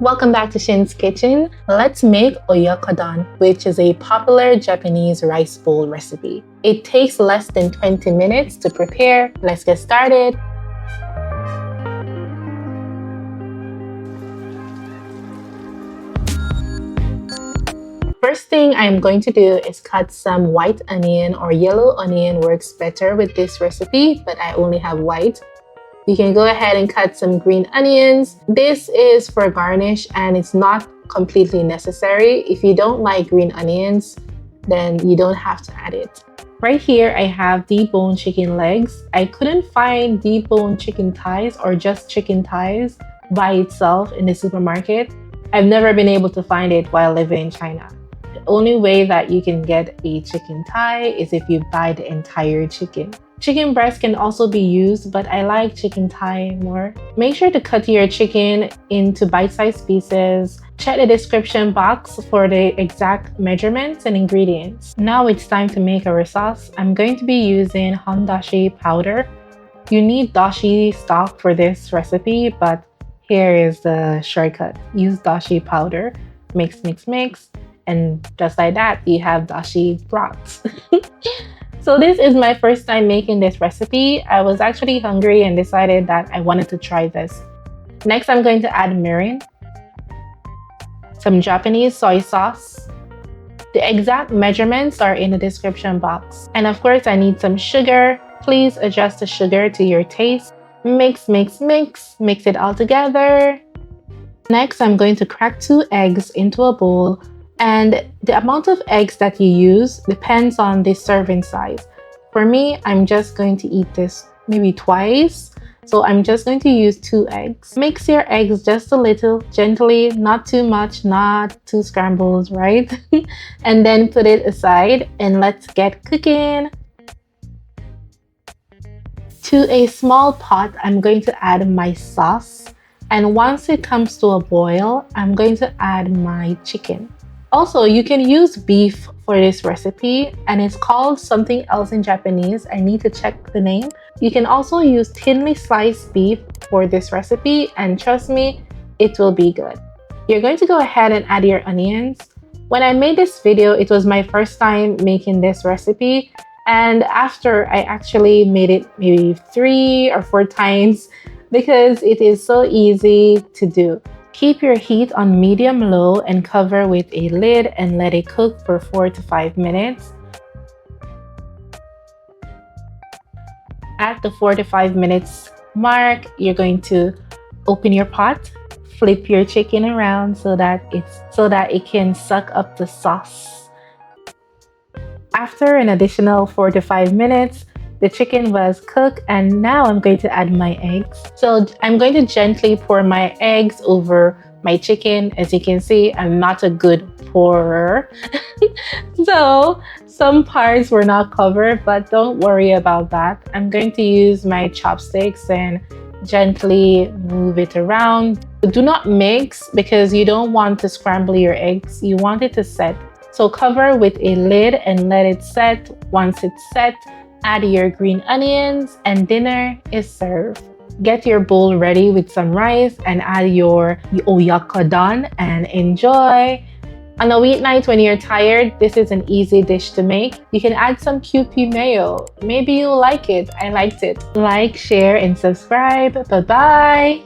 Welcome back to Shin's Kitchen. Let's make Oyakodon, which is a popular Japanese rice bowl recipe. It takes less than 20 minutes to prepare. Let's get started. First thing I'm going to do is cut some white onion, or yellow onion works better with this recipe, but I only have white. You can go ahead and cut some green onions. This is for garnish and it's not completely necessary. If you don't like green onions, then you don't have to add it. Right here, I have deboned chicken legs. I couldn't find deboned chicken thighs or just chicken thighs by itself in the supermarket. I've never been able to find it while living in China. The only way that you can get a chicken thigh is if you buy the entire chicken. Chicken breast can also be used, but I like chicken thigh more. Make sure to cut your chicken into bite-sized pieces. Check the description box for the exact measurements and ingredients. Now it's time to make our sauce. I'm going to be using hondashi powder. You need dashi stock for this recipe, but here is the shortcut. Use dashi powder. Mix, mix, mix. And just like that, you have dashi broth. So this is my first time making this recipe. I was actually hungry and decided that I wanted to try this. Next, I'm going to add mirin, some Japanese soy sauce. The exact measurements are in the description box. And of course, I need some sugar. Please adjust the sugar to your taste. Mix, mix, mix. Mix it all together. Next, I'm going to crack 2 eggs into a bowl. And the amount of eggs that you use depends on the serving size. For me, I'm just going to eat this maybe twice. So I'm just going to use 2 eggs. Mix your eggs just a little, gently, not too much, not too scrambled, right? And then put it aside and let's get cooking. To a small pot, I'm going to add my sauce. And once it comes to a boil, I'm going to add my chicken. Also, you can use beef for this recipe and it's called something else in Japanese. I need to check the name. You can also use thinly sliced beef for this recipe and trust me, it will be good. You're going to go ahead and add your onions. When I made this video, it was my first time making this recipe, and after I actually made it maybe 3 or 4 times because it is so easy to do. Keep your heat on medium-low and cover with a lid and let it cook for 4 to 5 minutes. At the 4 to 5 minutes mark, you're going to open your pot, flip your chicken around so that it can suck up the sauce. After an additional 4 to 5 minutes, the chicken was cooked and now I'm going to add my eggs. So I'm going to gently pour my eggs over my chicken. As you can see, I'm not a good pourer. So some parts were not covered, but don't worry about that. I'm going to use my chopsticks and gently move it around. Do not mix because you don't want to scramble your eggs. You want it to set. So cover with a lid and let it set. Once it's set, add your green onions and dinner is served. Get your bowl ready with some rice and add your Oyakodon and enjoy. On a weeknight when you're tired, this is an easy dish to make. You can add some QP mayo. Maybe you'll like it. I liked it. Like, share, and subscribe. Bye-bye.